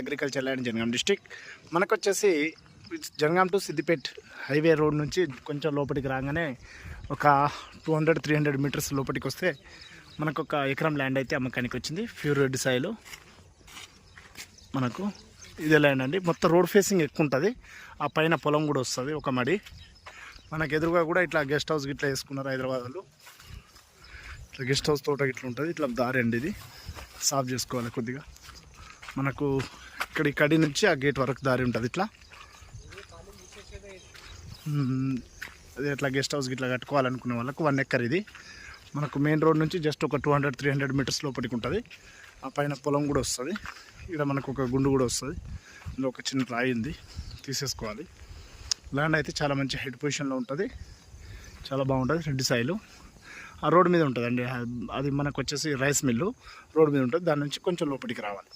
Agriculture land Jangaon district. మనకు వచ్చేసి Jangaon to Siddipet highway road నుంచి కొంచెం లోపలికి రాగానే ఒక 200-300 మీటర్స్ లోపలికి వస్తే మనకు ఒక ఎకరం ల్యాండ్ అయితే అమ్మకానికి వచ్చింది. ప్యూర్ రెడ్ సాయిల్ మనకు ఇదే ల్యాండ్ అండి. మొత్తం రోడ్ ఫేసింగ్ ఎక్కువ ఉంటుంది. ఆ పైన పొలం కూడా వస్తుంది ఒక మడి. మనకు ఎదురుగా కూడా ఇట్లా గెస్ట్ హౌస్ ఇట్లా వేసుకున్నారు హైదరాబాద్ వాళ్ళు. ఇట్లా గెస్ట్ హౌస్ తోట ఇట్లా ఉంటుంది. ఇట్లా దారి అండి, ఇది సాఫ్ చేసుకోవాలి కొద్దిగా. మనకు ఇక్కడ కడి నుంచి ఆ గేట్ వరకు దారి ఉంటుంది. ఇట్లా అది ఇట్లా గెస్ట్ హౌస్ ఇట్లా కట్టుకోవాలనుకునే వాళ్ళకు 1 ఎకర్ ఇది. మనకు మెయిన్ రోడ్ నుంచి జస్ట్ ఒక 200-300 మీటర్స్ లోపలికి ఉంటుంది. ఆ పైన పొలం కూడా వస్తుంది. ఇక్కడ మనకు ఒక గుండు కూడా వస్తుంది. ఇందులో ఒక చిన్న రాయి ఉంది, తీసేసుకోవాలి. ల్యాండ్ అయితే చాలా మంచి హెడ్ పొజిషన్లో ఉంటుంది, చాలా బాగుంటుంది. రెడ్ సాయిల్ ఆ రోడ్ మీద ఉంటుందండి. అది మనకు వచ్చేసి రైస్ మిల్లు రోడ్ మీద ఉంటుంది. దాని నుంచి కొంచెం లోపలికి రావాలి.